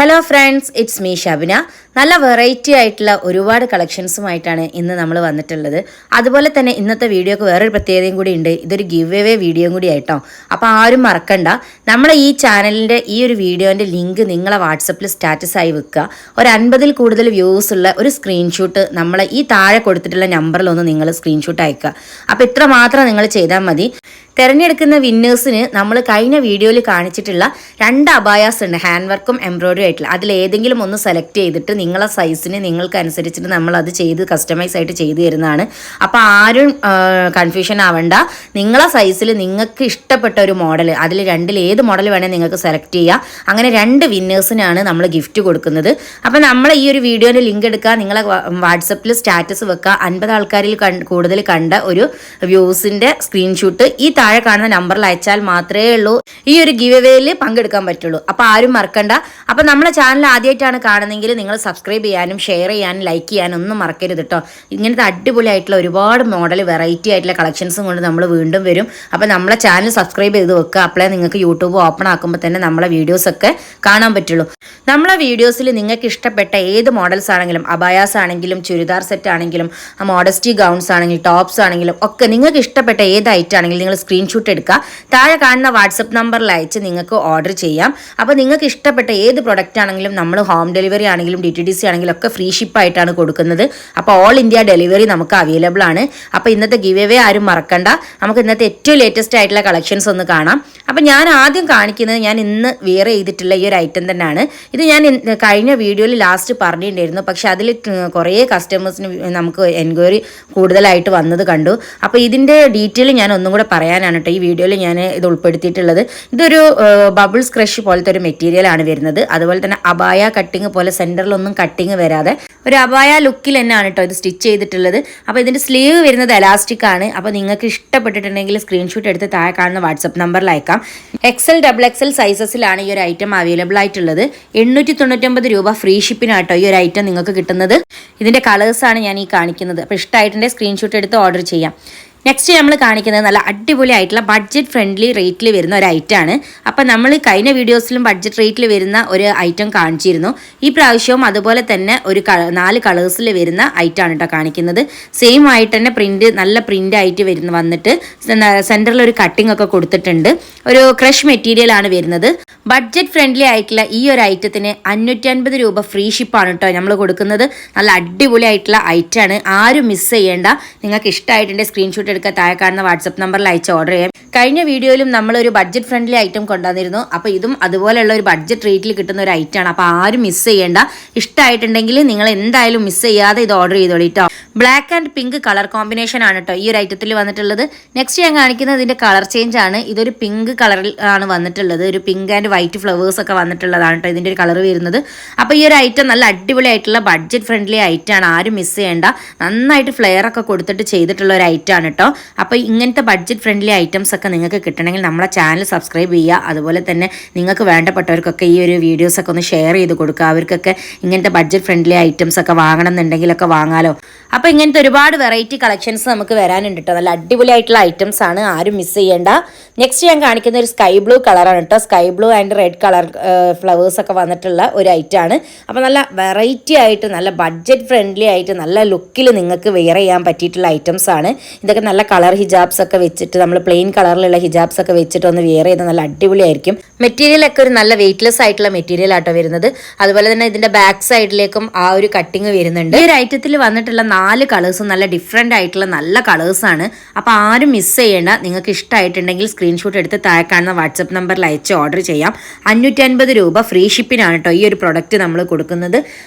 Hello friends, it's me Shabina. നല്ല variety ആയിട്ടുള്ള ഒരുപാട് കളക്ഷൻസുമായിട്ടാണ് ഇന്ന് നമ്മൾ വന്നിട്ടുള്ളത്. അതുപോലെ തന്നെ ഇന്നത്തെ വീഡിയോക്ക് വേറൊരു പ്രത്യേകതയും കൂടി ഉണ്ട്. ഇതൊരു ഗിവ് അവേ വീഡിയോ കൂടി ആയിട്ടോ. അപ്പോൾ ആരും മറക്കണ്ട, നമ്മളെ ഈ ചാനലിൻ്റെ ഈ ഒരു വീഡിയോൻ്റെ ലിങ്ക് നിങ്ങളെ വാട്സപ്പിൽ സ്റ്റാറ്റസായി വെക്കുക. ഒരു 50-ൽ കൂടുതൽ വ്യൂസ് ഉള്ള ഒരു സ്ക്രീൻഷോട്ട് നമ്മളെ ഈ താഴെ കൊടുത്തിട്ടുള്ള നമ്പറിലൊന്ന് നിങ്ങൾ സ്ക്രീൻഷോട്ട് അയക്കുക. അപ്പോൾ ഇത്ര മാത്രം നിങ്ങൾ ചെയ്താൽ മതി. തിരഞ്ഞെടുക്കുന്ന വിന്നേഴ്സിന് നമ്മൾ കഴിഞ്ഞ വീഡിയോയിൽ കാണിച്ചിട്ടുള്ള 2 അബായാസ് ഉണ്ട്, ഹാൻഡ് വർക്കും എംബ്രോയിഡറി ആയിട്ടുള്ള. അതിലേതെങ്കിലും ഒന്ന് സെലക്ട് ചെയ്തിട്ട് നിങ്ങളെ സൈസിന് നിങ്ങൾക്ക് അനുസരിച്ചിട്ട് നമ്മൾ അത് ചെയ്ത് കസ്റ്റമൈസ് ആയിട്ട് ചെയ്തു തരുന്നതാണ്. അപ്പോൾ ആരും കൺഫ്യൂഷൻ ആവണ്ട. നിങ്ങളെ സൈസിൽ നിങ്ങൾക്ക് ഇഷ്ടപ്പെട്ട ഒരു മോഡൽ, അതിൽ 2-ൽ ഏത് മോഡൽ വേണേൽ നിങ്ങൾക്ക് സെലക്ട് ചെയ്യാം. അങ്ങനെ 2 വിന്നേഴ്സിനാണ് നമ്മൾ ഗിഫ്റ്റ് കൊടുക്കുന്നത്. അപ്പോൾ നമ്മൾ ഈ ഒരു വീഡിയോയുടെ ലിങ്ക് എടുക്കുക, നിങ്ങളെ വാട്സപ്പിൽ സ്റ്റാറ്റസ് വെക്കുക. 50 ആൾക്കാരിൽ കൂടുതൽ കണ്ട ഒരു വ്യൂസിൻ്റെ സ്ക്രീൻഷോട്ട് ഈ താഴെ കാണുന്ന നമ്പറിൽ അയച്ചാൽ മാത്രമേ ഉള്ളൂ ഈ ഒരു ഗിവ് അവേയിൽ പങ്കെടുക്കാൻ പറ്റുള്ളൂ. അപ്പോൾ ആരും മറക്കണ്ട. അപ്പോൾ നമ്മളെ ചാനൽ ആദ്യമായിട്ടാണ് കാണുന്നതെങ്കിൽ നിങ്ങൾ സബ്സ്ക്രൈബ് ചെയ്യാനും ഷെയർ ചെയ്യാനും ലൈക്ക് ചെയ്യാനും ഒന്നും മറക്കരുത് കേട്ടോ. ഇങ്ങനത്തെ അടിപൊളിയായിട്ടുള്ള ഒരുപാട് മോഡൽ വെറൈറ്റി ആയിട്ടുള്ള കളക്ഷൻസും കൊണ്ട് നമ്മൾ വീണ്ടും വരും. അപ്പോൾ നമ്മളെ ചാനൽ സബ്സ്ക്രൈബ് ചെയ്ത് വെക്കുക. അപ്പോഴേ നിങ്ങൾക്ക് യൂട്യൂബ് ഓപ്പൺ ആക്കുമ്പോൾ തന്നെ നമ്മളെ വീഡിയോസൊക്കെ കാണാൻ പറ്റുള്ളൂ. നമ്മളെ വീഡിയോസിൽ നിങ്ങൾക്ക് ഇഷ്ടപ്പെട്ട ഏത് മോഡൽസ് ആണെങ്കിലും, അബായാസ് ആണെങ്കിലും ചുരിദാർ സെറ്റ് ആണെങ്കിലും മോഡസ്റ്റി ഗൗൺസ് ആണെങ്കിലും ടോപ്സ് ആണെങ്കിലും ഒക്കെ നിങ്ങൾക്ക് ഇഷ്ടപ്പെട്ട ഏത് ഐറ്റം ആണെങ്കിലും നിങ്ങൾ സ്ക്രീൻഷോട്ട് എടുക്കുക. താഴെ കാണുന്ന വാട്സപ്പ് നമ്പറിൽ അയച്ച് നിങ്ങൾക്ക് ഓർഡർ ചെയ്യാം. അപ്പോൾ നിങ്ങൾക്ക് ഇഷ്ടപ്പെട്ട ഏത് പ്രൊഡക്റ്റ് ആണെങ്കിലും നമ്മൾ ഹോം ഡെലിവറി ആണെങ്കിലും DTDC ആണെങ്കിലും ഒക്കെ ഫ്രീ ഷിപ്പായിട്ടാണ് കൊടുക്കുന്നത്. അപ്പോൾ ഓൾ ഇന്ത്യ ഡെലിവറി നമുക്ക് അവൈലബിൾ ആണ്. അപ്പോൾ ഇന്നത്തെ ഗിവ് അവേ ആരും മറക്കണ്ട. നമുക്ക് ഇന്നത്തെ ഏറ്റവും ലേറ്റസ്റ്റ് ആയിട്ടുള്ള കളക്ഷൻസ് ഒന്ന് കാണാം. അപ്പോൾ ഞാൻ ആദ്യം കാണിക്കുന്നത് ഞാൻ ഇന്ന് വെയർ ചെയ്തിട്ടുള്ള ഈ ഒരു ഐറ്റം തന്നെയാണ്. ഇത് ഞാൻ കഴിഞ്ഞ വീഡിയോയിൽ ലാസ്റ്റ് പറഞ്ഞിട്ടുണ്ടായിരുന്നു. പക്ഷെ അതിൽ കുറേ കസ്റ്റമേഴ്സിന് നമുക്ക് എൻക്വയറി കൂടുതലായിട്ട് വന്നത് കണ്ടു. അപ്പോൾ ഇതിൻ്റെ ഡീറ്റെയിൽ ഞാൻ ഒന്നും കൂടെ പറയാനാണ് കേട്ടോ ഈ വീഡിയോയിൽ ഞാൻ ഇത് ഉൾപ്പെടുത്തിയിട്ടുള്ളത്. ഇതൊരു ബബിൾസ് ക്രഷ് പോലത്തെ ഒരു മെറ്റീരിയൽ ആണ് വരുന്നത്. അതുപോലെ തന്നെ അബായ കട്ടിങ് പോലെ സെൻറ്ററിലൊന്നും കട്ടിങ് വരാതെ ഒരു അബായ ലുക്കിൽ തന്നെയാണ് കേട്ടോ ഇത് സ്റ്റിച്ച് ചെയ്തിട്ടുള്ളത്. അപ്പോൾ ഇതിൻ്റെ സ്ലീവ് വരുന്നത് എലാസ്റ്റിക് ആണ്. അപ്പോൾ നിങ്ങൾക്ക് ഇഷ്ടപ്പെട്ടിട്ടുണ്ടെങ്കിൽ സ്ക്രീൻഷോട്ട് എടുത്ത് താഴെ കാണുന്ന വാട്സപ്പ് നമ്പറിൽ അയക്കാം. XL, XXL സൈസസിലാണ് ഈ ഒരു ഐറ്റം അവൈലബിൾ ആയിട്ടുള്ളത്. 899 രൂപ ഫ്രീ ഷിപ്പിനാട്ടോ ഈ ഒരു ഐറ്റം നിങ്ങൾക്ക് കിട്ടുന്നത്. ഇതിൻ്റെ കളേഴ്സാണ് ഞാൻ ഈ കാണിക്കുന്നത്. അപ്പോൾ ഇഷ്ടമായിട്ടുണ്ടെങ്കിൽ സ്ക്രീൻഷോട്ട് എടുത്ത് ഓർഡർ ചെയ്യാം. നെക്സ്റ്റ് നമ്മൾ കാണിക്കുന്നത് നല്ല അടിപൊളി ആയിട്ടുള്ള ബഡ്ജറ്റ് ഫ്രണ്ട്ലി റേറ്റിൽ വരുന്ന ഒരു ഐറ്റമാണ്. അപ്പം നമ്മൾ കഴിഞ്ഞ വീഡിയോസിലും ബഡ്ജറ്റ് റേറ്റിൽ വരുന്ന ഒരു ഐറ്റം കാണിച്ചിരുന്നു. ഈ പ്രാവശ്യവും അതുപോലെ തന്നെ ഒരു 4 കളേഴ്സിൽ വരുന്ന ഐറ്റമാണ് കേട്ടോ കാണിക്കുന്നത്. സെയിം ആയിട്ട് തന്നെ നല്ല പ്രിൻ്റ് ആയിട്ട് വന്നിട്ട് സെൻറ്ററിൽ ഒരു കട്ടിംഗ് ഒക്കെ കൊടുത്തിട്ടുണ്ട്. ഒരു ക്രഷ് മെറ്റീരിയൽ ആണ് വരുന്നത്. ബഡ്ജറ്റ് ഫ്രണ്ട്ലി ആയിട്ടുള്ള ഈ ഒരു ഐറ്റത്തിന് 550 രൂപ ഫ്രീ ഷിപ്പാണ് കേട്ടോ നമ്മൾ കൊടുക്കുന്നത്. നല്ല അടിപൊളി ആയിട്ടുള്ള ഐറ്റമാണ്, ആരും മിസ് ചെയ്യേണ്ട. നിങ്ങൾക്ക് ഇഷ്ടമായിട്ടുണ്ടെങ്കിൽ സ്ക്രീൻഷോട്ട് എടുക്കുക, താഴെ കാണുന്ന വാട്സപ്പ് നമ്പറിൽ അയച്ച് ഓർഡർ ചെയ്യാം. കഴിഞ്ഞ വീഡിയോയിലും നമ്മളൊരു ബഡ്ജറ്റ് ഫ്രണ്ട്ലി ഐറ്റം കൊണ്ടുവന്നിരുന്നു. അപ്പോൾ ഇതും അതുപോലെയുള്ള ഒരു ബഡ്ജറ്റ് റേറ്റിൽ കിട്ടുന്ന ഒരു ഐറ്റമാണ്. അപ്പോൾ ആരും മിസ് ചെയ്യേണ്ട. ഇഷ്ടമായിട്ടുണ്ടെങ്കിൽ നിങ്ങൾ എന്തായാലും മിസ് ചെയ്യാതെ ഇത് ഓർഡർ ചെയ്തോളൂ കേട്ടോ. Black and pink colour combination ആണ് കേട്ടോ ഈ ഒരു ഐറ്റത്തിൽ വന്നിട്ടുള്ളത്. നെക്സ്റ്റ് ഞാൻ കാണിക്കുന്നത് ഇതിൻ്റെ കളർ ചേഞ്ച് ആണ്. ഇതൊരു പിങ്ക് കളറിൽ ആണ് വന്നിട്ടുള്ളത്. ഒരു പിങ്ക് ആൻഡ് വൈറ്റ് ഫ്ലവേഴ്സ് ഒക്കെ വന്നിട്ടുള്ളതാണ് കേട്ടോ ഇതിൻ്റെ ഒരു കളർ വരുന്നത്. അപ്പോൾ ഈ ഒരു ഐറ്റം നല്ല അടിപൊളി ആയിട്ടുള്ള ബഡ്ജറ്റ് ഫ്രണ്ട്ലി ഐറ്റം ആണ്, ആരും മിസ് ചെയ്യേണ്ട. നന്നായിട്ട് ഫ്ലെയർ ഒക്കെ കൊടുത്തിട്ട് ചെയ്തിട്ടുള്ള ഒരു ഐറ്റം ആണ് കേട്ടോ. അപ്പോൾ ഇങ്ങനത്തെ ബഡ്ജറ്റ് ഫ്രണ്ട്ലി ഐറ്റംസ് ഒക്കെ നിങ്ങൾക്ക് കിട്ടണമെങ്കിൽ നമ്മളെ ചാനൽ സബ്സ്ക്രൈബ് ചെയ്യുക. അതുപോലെ തന്നെ നിങ്ങൾക്ക് വേണ്ടപ്പെട്ടവർക്കൊക്കെ ഈ ഒരു വീഡിയോസൊക്കെ ഒന്ന് ഷെയർ ചെയ്ത് കൊടുക്കുക. അവർക്കൊക്കെ ഇങ്ങനത്തെ ബഡ്ജറ്റ് ഫ്രണ്ട്ലി ഐറ്റംസ് ഒക്കെ വാങ്ങണം എന്നുണ്ടെങ്കിലൊക്കെ വാങ്ങാലോ. അപ്പോൾ ഇങ്ങനത്തെ ഒരുപാട് വെറൈറ്റി കളക്ഷൻസ് നമുക്ക് വരാനുണ്ട് കേട്ടോ. നല്ല അടിപൊളി ആയിട്ടുള്ള ഐറ്റംസ് ആണ്, ആരും മിസ് ചെയ്യേണ്ട. നെക്സ്റ്റ് ഞാൻ കാണിക്കുന്ന ഒരു സ്കൈ ബ്ലൂ കളറാണ് കേട്ടോ. Sky blue and red colour ഫ്ലവേഴ്സൊക്കെ വന്നിട്ടുള്ള ഒരു ഐറ്റമാണ്. അപ്പോൾ നല്ല വെറൈറ്റി ആയിട്ട് നല്ല ബഡ്ജറ്റ് ഫ്രണ്ട്ലി ആയിട്ട് നല്ല ലുക്കിൽ നിങ്ങൾക്ക് വെയർ ചെയ്യാൻ പറ്റിയിട്ടുള്ള ഐറ്റംസ് ആണ്. ഇതൊക്കെ നല്ല കളർ ഹിജാബ്സ് ഒക്കെ വെച്ചിട്ട് നമ്മൾ പ്ലെയിൻ കളറിലുള്ള ഹിജാബ്സ് ഒക്കെ വെച്ചിട്ട് ഒന്ന് വെയർ ചെയ്ത് നല്ല അടിപൊളിയായിരിക്കും. മെറ്റീരിയലൊക്കെ ഒരു നല്ല വെയ്റ്റ്ലെസ് ആയിട്ടുള്ള മെറ്റീരിയൽ ആട്ടോ വരുന്നത്. അതുപോലെ തന്നെ ഇതിൻ്റെ ബാക്ക് സൈഡിലേക്കും ആ ഒരു കട്ടിങ് വരുന്നുണ്ട്. ഈ ഒരു ഐറ്റത്തിൽ വന്നിട്ടുള്ള 4 കളേഴ്സും നല്ല ഡിഫറെൻ്റ് ആയിട്ടുള്ള നല്ല കളേഴ്സാണ്. അപ്പോൾ ആരും മിസ് ചെയ്യേണ്ട. നിങ്ങൾക്ക് ഇഷ്ടമായിട്ടുണ്ടെങ്കിൽ സ്ക്രീൻഷോട്ട് എടുത്ത് താഴെ കാണുന്ന വാട്സപ്പ് നമ്പറിൽ അയച്ച് ഓർഡർ ചെയ്യാം. 550 രൂപ ഫ്രീ ഷിപ്പിനാണ് കേട്ടോ ഈ ഒരു പ്രൊഡക്റ്റ് നമ്മൾ കൊടുക്കുന്നത്.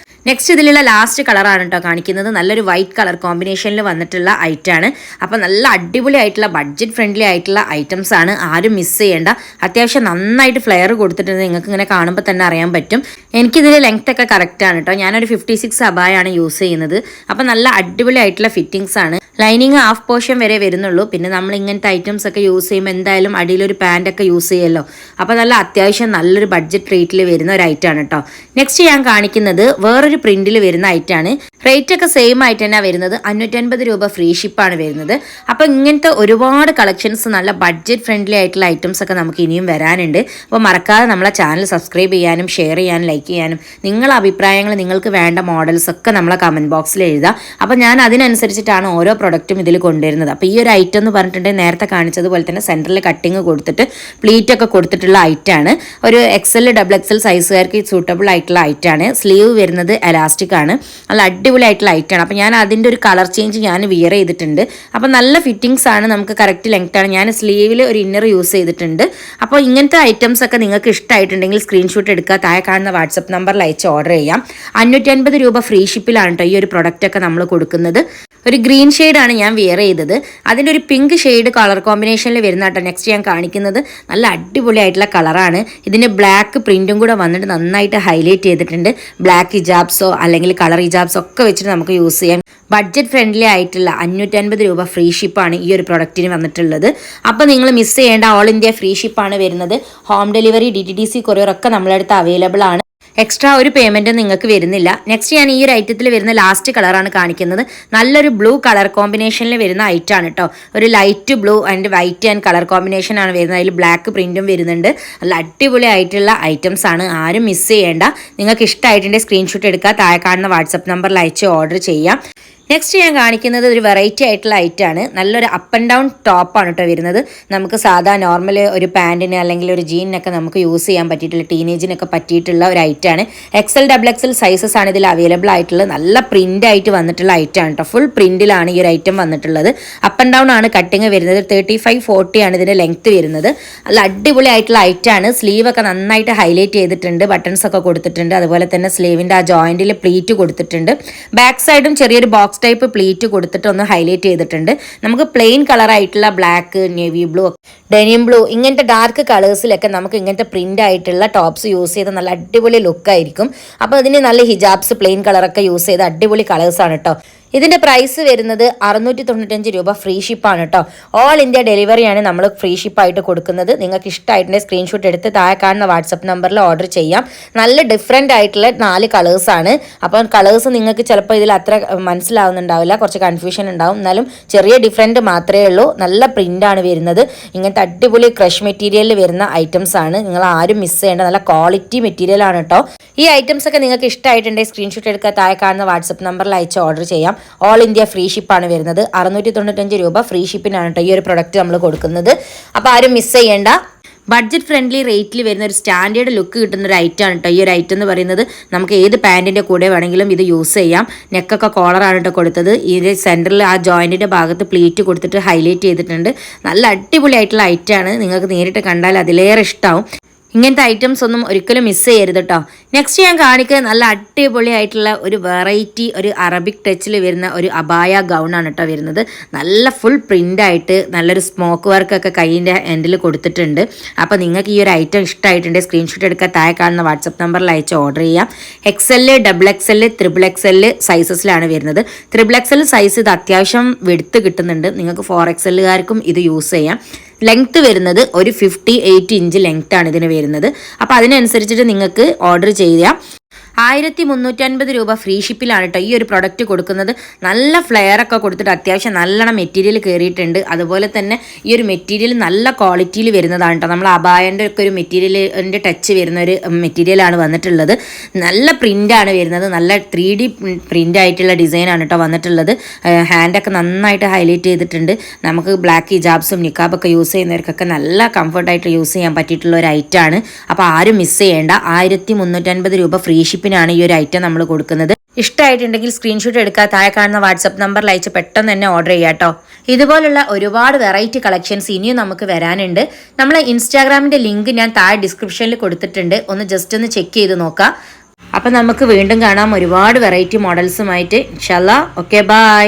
നെക്സ്റ്റ് ഇതിലുള്ള ലാസ്റ്റ് കളറാണ് കേട്ടോ കാണിക്കുന്നത്. നല്ലൊരു വൈറ്റ് കളർ കോമ്പിനേഷനിൽ വന്നിട്ടുള്ള ഐറ്റമാണ്. അപ്പോൾ നല്ല അടിപൊളി ആയിട്ടുള്ള ബഡ്ജറ്റ് ഫ്രണ്ട്ലി ആയിട്ടുള്ള ഐറ്റംസ് ആണ്, ആരും മിസ് ചെയ്യേണ്ട. അത്യാവശ്യം നന്നായിട്ട് ഫ്ലെയർ കൊടുത്തിട്ടുണ്ട്, നിങ്ങൾക്ക് ഇങ്ങനെ കാണുമ്പോൾ തന്നെ അറിയാൻ പറ്റും. എനിക്കിതിൻ്റെ ലെങ്ത് ഒക്കെ കറക്റ്റാണ് കേട്ടോ. ഞാനൊരു 56 അബായാണ് യൂസ് ചെയ്യുന്നത്. അപ്പോൾ നല്ല അടിപൊളി ആയിട്ടുള്ള ഫിറ്റിങ്സ് ആണ്. ലൈനിങ് ഹാഫ് പോർഷൻ വരെ വരുന്നുള്ളൂ. പിന്നെ നമ്മൾ ഇങ്ങനത്തെ ഐറ്റംസ് ഒക്കെ യൂസ് ചെയ്യുമ്പോൾ എന്തായാലും അടിയിലൊരു പാൻറ്റൊക്കെ യൂസ് ചെയ്യുമല്ലോ. അപ്പോൾ നല്ല അത്യാവശ്യം നല്ലൊരു ബഡ്ജറ്റ് റേറ്റിൽ വരുന്ന ഒരു ഐറ്റമാണ് കേട്ടോ. നെക്സ്റ്റ് ഞാൻ കാണിക്കുന്നത് വേറൊരു നല്ലൊരു പ്രിന്റിൽ വരുന്ന ഐറ്റാണ്. റേറ്റ് ഒക്കെ സെയിം ആയിട്ട് തന്നെ വരുന്നത്. 550 രൂപ ഫ്രീ ഷിപ്പാണ് വരുന്നത്. അപ്പോൾ ഇങ്ങനത്തെ ഒരുപാട് കളക്ഷൻസ് നല്ല ബഡ്ജറ്റ് ഫ്രണ്ട്ലി ആയിട്ടുള്ള ഐറ്റംസ് ഒക്കെ നമുക്ക് ഇനിയും വരാനുണ്ട്. അപ്പോൾ മറക്കാതെ നമ്മളെ ചാനൽ സബ്സ്ക്രൈബ് ചെയ്യാനും ഷെയർ ചെയ്യാനും ലൈക്ക് ചെയ്യാനും നിങ്ങളുടെ അഭിപ്രായങ്ങൾ നിങ്ങൾക്ക് വേണ്ട മോഡൽസ് ഒക്കെ നമ്മളെ കമൻറ്റ് ബോക്സിൽ എഴുതാം. അപ്പോൾ ഞാൻ അതിനനുസരിച്ചിട്ടാണ് ഓരോ പ്രൊഡക്റ്റും ഇതിൽ കൊണ്ടുവരുന്നത്. അപ്പോൾ ഈ ഒരു ഐറ്റം എന്ന് പറഞ്ഞിട്ടുണ്ടെങ്കിൽ നേരത്തെ കാണിച്ചതുപോലെ തന്നെ സെൻറ്ററിൽ കട്ടിങ് കൊടുത്തിട്ട് പ്ലീറ്റ് ഒക്കെ കൊടുത്തിട്ടുള്ള ഐറ്റാണ്. ഒരു XL XXL സൈസുകാർക്ക് സൂട്ടബിൾ ആയിട്ടുള്ള ഐറ്റാണ്. സ്ലീവ് വരുന്നത് എലാസ്റ്റിക് ആണ്. നല്ല അടിപൊളിയായിട്ടുള്ള ഐറ്റാണ്. അപ്പോൾ ഞാൻ അതിൻ്റെ ഒരു കളർ ചേഞ്ച് ഞാൻ വിയർ ചെയ്തിട്ടുണ്ട്. അപ്പോൾ നല്ല ഫിറ്റിങ്സ് ആണ്, നമുക്ക് കറക്റ്റ് ലെങ്ത് ആണ്. ഞാൻ സ്ലീവിൽ ഒരു ഇന്നർ യൂസ് ചെയ്തിട്ടുണ്ട്. അപ്പോൾ ഇങ്ങനത്തെ ഐറ്റംസ് ഒക്കെ നിങ്ങൾക്ക് ഇഷ്ടമായിട്ടുണ്ടെങ്കിൽ സ്ക്രീൻഷോട്ട് എടുക്കുക, താഴെ കാണുന്ന വാട്സപ്പ് നമ്പറിൽ അയച്ച് ഓർഡർ ചെയ്യാം. 550 രൂപ ഫ്രീ ഷിപ്പിലാണ് കേട്ടോ ഈ ഒരു പ്രൊഡക്റ്റ് ഒക്കെ നമ്മൾ കൊടുക്കുന്നത്. ഒരു ഗ്രീൻ ഷെയ്ഡാണ് ഞാൻ വിയർ ചെയ്തത്. അതിൻ്റെ ഒരു പിങ്ക് ഷെയ്ഡ് കളർ കോമ്പിനേഷനിൽ വരുന്ന കേട്ടോ നെക്സ്റ്റ് ഞാൻ കാണിക്കുന്നത്. നല്ല അടിപൊളിയായിട്ടുള്ള കളറാണ്. ഇതിൻ്റെ ബ്ലാക്ക് പ്രിൻറ്റും കൂടെ വന്നിട്ട് നന്നായിട്ട് ഹൈലൈറ്റ് ചെയ്തിട്ടുണ്ട്. ബ്ലാക്ക് ഹിജാബ്സോ അല്ലെങ്കിൽ കളർ ഹിജാബ്സോ ഒക്കെ വെച്ചിട്ട് നമുക്ക് യൂസ് ചെയ്യാം. ബഡ്ജറ്റ് ഫ്രണ്ട്ലി ആയിട്ടുള്ള 550 രൂപ ഫ്രീ ഷിപ്പാണ് ഈ ഒരു പ്രൊഡക്റ്റിന് വന്നിട്ടുള്ളത്. അപ്പോൾ നിങ്ങൾ മിസ് ചെയ്യേണ്ട, ഓൾ ഇന്ത്യ ഫ്രീ ഷിപ്പാണ് വരുന്നത്. ഹോം ഡെലിവറി, DTDC കൊറിയർ ഒക്കെ നമ്മളെ അടുത്ത് അവൈലബിൾ ആണ്. എക്സ്ട്രാ ഒരു പേയ്മെൻറ്റും നിങ്ങൾക്ക് വരുന്നില്ല. നെക്സ്റ്റ് ഞാൻ ഈ ഒരു ഐറ്റത്തിൽ വരുന്ന ലാസ്റ്റ് കളറാണ് കാണിക്കുന്നത്. നല്ലൊരു ബ്ലൂ കളർ കോമ്പിനേഷനിൽ വരുന്ന ഐറ്റാണ് കേട്ടോ. ഒരു light blue and white and colour combination ആണ് വരുന്നത്. അതിൽ ബ്ലാക്ക് പ്രിൻറ്റും വരുന്നുണ്ട്. നല്ല അടിപൊളി ആയിട്ടുള്ള ഐറ്റംസ് ആണ്, ആരും മിസ് ചെയ്യേണ്ട. നിങ്ങൾക്ക് ഇഷ്ടമായിട്ടുണ്ടെങ്കിൽ സ്ക്രീൻഷോട്ട് എടുക്കുക, താഴെ കാണുന്ന വാട്സപ്പ് നമ്പറിൽ അയച്ച് ഓർഡർ ചെയ്യാം. നെക്സ്റ്റ് ഞാൻ കാണിക്കുന്നത് ഒരു വെറൈറ്റി ആയിട്ടുള്ള ഐറ്റാണ്. നല്ലൊരു അപ്പ് ആൻഡ് ഡൗൺ ടോപ്പാണ് കേട്ടോ വരുന്നത്. നമുക്ക് സാധാ നോർമൽ ഒരു പാൻറ്റിന് അല്ലെങ്കിൽ ഒരു ജീനിനൊക്കെ നമുക്ക് യൂസ് ചെയ്യാൻ പറ്റിയിട്ടുള്ള, ടീനേജിനൊക്കെ പറ്റിയിട്ടുള്ള ഒരു ഐറ്റാണ്. XL XXL സൈസസ് ആണ് ഇതിൽ അവൈലബിൾ ആയിട്ടുള്ളത്. നല്ല പ്രിൻ്റ് ആയിട്ട് വന്നിട്ടുള്ള ഐറ്റാണ് കേട്ടോ. ഫുൾ പ്രിൻറ്റിലാണ് ഈ ഒരു ഐറ്റം വന്നിട്ടുള്ളത്. അപ്പ് ആൻഡ് ഡൗൺ ആണ് കട്ടിങ് വരുന്നത്. 35-40 ആണ് ഇതിൻ്റെ ലെങ്ത്ത് വരുന്നത്. നല്ല അടിപൊളി ആയിട്ടുള്ള ഐറ്റാണ്. സ്ലീവ് ഒക്കെ നന്നായിട്ട് ഹൈലൈറ്റ് ചെയ്തിട്ടുണ്ട്, ബട്ടൺസ് ഒക്കെ കൊടുത്തിട്ടുണ്ട്. അതുപോലെ തന്നെ സ്ലീവിൻ്റെ ആ ജോയിൻറ്റിൽ പ്ലീറ്റ് കൊടുത്തിട്ടുണ്ട്. ബാക്ക് സൈഡും ചെറിയൊരു ബോക്സ് ടൈപ്പ് പ്ലീറ്റ് കൊടുത്തിട്ട് ഒന്ന് ഹൈലൈറ്റ് ചെയ്തിട്ടുണ്ട്. നമുക്ക് പ്ലെയിൻ കളർ ആയിട്ടുള്ള black, navy blue, denim blue ഇങ്ങനത്തെ ഡാർക്ക് കളേഴ്സിലൊക്കെ നമുക്ക് ഇങ്ങനത്തെ പ്രിന്റ് ആയിട്ടുള്ള ടോപ്സ് യൂസ് ചെയ്ത് നല്ല അടിപൊളി ലുക്കായിരിക്കും. അപ്പോൾ ഇതിന് നല്ല ഹിജാബ്സ് പ്ലെയിൻ കളറൊക്കെ യൂസ് ചെയ്ത് അടിപൊളി കളേഴ്സാണ് കേട്ടോ. ഇതിൻ്റെ പ്രൈസ് വരുന്നത് 695 രൂപ ഫ്രീ ഷിപ്പാണ് കേട്ടോ. ഓൾ ഇന്ത്യ ഡെലിവറിയാണ് നമ്മൾ ഫ്രീ ഷിപ്പായിട്ട് കൊടുക്കുന്നത്. നിങ്ങൾക്ക് ഇഷ്ടമായിട്ടുണ്ടെങ്കിൽ സ്ക്രീൻഷോട്ട് എടുത്ത് താഴെ കാണുന്ന വാട്സപ്പ് നമ്പറിൽ ഓർഡർ ചെയ്യാം. നല്ല ഡിഫറെൻ്റ് ആയിട്ടുള്ള 4 കളേഴ്സാണ്. അപ്പം കളേഴ്സ് നിങ്ങൾക്ക് ചിലപ്പോൾ ഇതിൽ അത്ര മനസ്സിലാവുന്നുണ്ടാവില്ല, കുറച്ച് കൺഫ്യൂഷൻ ഉണ്ടാവും. എന്നാലും ചെറിയ ഡിഫറൻറ്റ് മാത്രമേ ഉള്ളൂ. നല്ല പ്രിൻ്റാണ് വരുന്നത്. ഇങ്ങനത്തെ അടിപൊളി ക്രഷ് മെറ്റീരിയലിൽ വരുന്ന ഐറ്റംസ് ആണ്. നിങ്ങൾ ആരും മിസ് ചെയ്യേണ്ട നല്ല ക്വാളിറ്റി മെറ്റീരിയൽ ആണ് കേട്ടോ. ഈ ഐറ്റംസ് ഒക്കെ നിങ്ങൾക്ക് ഇഷ്ടമായിട്ടുണ്ടെങ്കിൽ സ്ക്രീൻഷോട്ട് എടുക്കുക, താഴെ കാണുന്ന വാട്സപ്പ് നമ്പറിൽ അയച്ച് ഓർഡർ ചെയ്യാം. ഓൾ ഇന്ത്യ ഫ്രീ ഷിപ്പാണ് വരുന്നത്. 695 രൂപ ഫ്രീ ഷിപ്പിനാണ് കേട്ടോ ഈ ഒരു പ്രൊഡക്റ്റ് നമ്മൾ കൊടുക്കുന്നത്. അപ്പോൾ ആരും മിസ് ചെയ്യേണ്ട. ബഡ്ജറ്റ് ഫ്രണ്ട്ലി റേറ്റിൽ വരുന്ന ഒരു സ്റ്റാൻഡേർഡ് ലുക്ക് കിട്ടുന്ന ഒരു ഐറ്റമാണ് കേട്ടോ ഈ ഒരു ഐറ്റം എന്ന് പറയുന്നത്. നമുക്ക് ഏത് പാൻറ്റിൻ്റെ കൂടെ വേണമെങ്കിലും ഇത് യൂസ് ചെയ്യാം. നെക്കൊക്കെ കോളറാണ് കേട്ടോ കൊടുത്തത്. ഇതിൻ്റെ സെൻറ്ററിൽ ആ ജോയിൻറ്റിൻ്റെ ഭാഗത്ത് പ്ലീറ്റ് കൊടുത്തിട്ട് ഹൈലൈറ്റ് ചെയ്തിട്ടുണ്ട്. നല്ല അടിപൊളി ആയിട്ടുള്ള ഐറ്റമാണ്. നിങ്ങൾക്ക് നേരിട്ട് കണ്ടാൽ അതിലേറെ ഇഷ്ടമാവും. ഇങ്ങനത്തെ ഐറ്റംസ് ഒന്നും ഒരിക്കലും മിസ് ചെയ്യരുത് കേട്ടോ. നെക്സ്റ്റ് ഞാൻ കാണിക്കുന്നത് നല്ല അടിപൊളിയായിട്ടുള്ള ഒരു വെറൈറ്റി, ഒരു അറബിക് ടച്ചിൽ വരുന്ന ഒരു അബായ ഗൗണാണ് കേട്ടോ വരുന്നത്. നല്ല ഫുൾ പ്രിൻ്റായിട്ട് നല്ലൊരു സ്മോക്ക് വർക്കൊക്കെ കൈയിൻ്റെ എൻഡിൽ കൊടുത്തിട്ടുണ്ട്. അപ്പോൾ നിങ്ങൾക്ക് ഈ ഒരു ഐറ്റം ഇഷ്ടമായിട്ടുണ്ടെങ്കിൽ സ്ക്രീൻഷോട്ട് എടുക്കുക, താഴെ കാണുന്ന വാട്സപ്പ് നമ്പറിൽ അയച്ച് ഓർഡർ ചെയ്യാം. XL XXL XXL സൈസസിലാണ് വരുന്നത്. XXL സൈസ് ഇത് അത്യാവശ്യം വെടുത്ത് കിട്ടുന്നുണ്ട്. നിങ്ങൾക്ക് 4XLകാർക്കും ഇത് യൂസ് ചെയ്യാം. ലെങ്ത്ത് വരുന്നത് ഒരു 58 ഇഞ്ച് ലെങ്ത് ആണ് ഇതിന് വരുന്നത്. അപ്പോൾ അതിനനുസരിച്ചിട്ട് നിങ്ങൾക്ക് ഓർഡർ ചെയ്യാം. 1350 രൂപ ഫ്രീ ഷിപ്പിലാണ് കേട്ടോ ഈ ഒരു പ്രൊഡക്റ്റ് കൊടുക്കുന്നത്. നല്ല ഫ്ലെയർ ഒക്കെ കൊടുത്തിട്ട് അത്യാവശ്യം നല്ലോണം മെറ്റീരിയൽ കയറിയിട്ടുണ്ട്. അതുപോലെ തന്നെ ഈ ഒരു മെറ്റീരിയൽ നല്ല ക്വാളിറ്റിയിൽ വരുന്നതാണ് കേട്ടോ. നമ്മൾ അബായൻ്റെ ഒക്കെ ഒരു മെറ്റീരിയലിൻ്റെ ടച്ച് വരുന്ന ഒരു മെറ്റീരിയലാണ് വന്നിട്ടുള്ളത്. നല്ല പ്രിൻ്റാണ് വരുന്നത്. നല്ല 3D പ്രിൻ്റ് ആയിട്ടുള്ള ഡിസൈനാണ് കേട്ടോ വന്നിട്ടുള്ളത്. ഹാൻഡൊക്കെ നന്നായിട്ട് ഹൈലൈറ്റ് ചെയ്തിട്ടുണ്ട്. നമുക്ക് ബ്ലാക്ക് ഹിജാബ്സും നിക്കാബൊക്കെ യൂസ് ചെയ്യുന്നവർക്കൊക്കെ നല്ല കംഫർട്ടായിട്ട് യൂസ് ചെയ്യാൻ പറ്റിയിട്ടുള്ള ഒരു ഐറ്റമാണ്. അപ്പോൾ ആരും മിസ് ചെയ്യേണ്ട. 1350 രൂപ ഫ്രീ ഷിപ്പിനാണ് ഈ ഒരു ഐറ്റം നമ്മൾ കൊടുക്കുന്നത്. ഇഷ്ടമായിട്ടുണ്ടെങ്കിൽ സ്ക്രീൻഷോട്ട് എടുക്കുക, താഴെ കാണുന്ന വാട്സപ്പ് നമ്പറിൽ അയച്ച് പെട്ടെന്ന് തന്നെ ഓർഡർ ചെയ്യാം കേട്ടോ. ഇതുപോലുള്ള ഒരുപാട് വെറൈറ്റി കളക്ഷൻസ് ഇനിയും നമുക്ക് വരാനുണ്ട്. നമ്മളെ ഇൻസ്റ്റാഗ്രാമിൻ്റെ ലിങ്ക് ഞാൻ താഴെ ഡിസ്ക്രിപ്ഷനിൽ കൊടുത്തിട്ടുണ്ട്. ഒന്ന് ജസ്റ്റ് ഒന്ന് ചെക്ക് ചെയ്ത് നോക്കാം. അപ്പം നമുക്ക് വീണ്ടും കാണാം ഒരുപാട് വെറൈറ്റി മോഡൽസുമായിട്ട്. ഇൻഷാല്ലാ. Okay, by.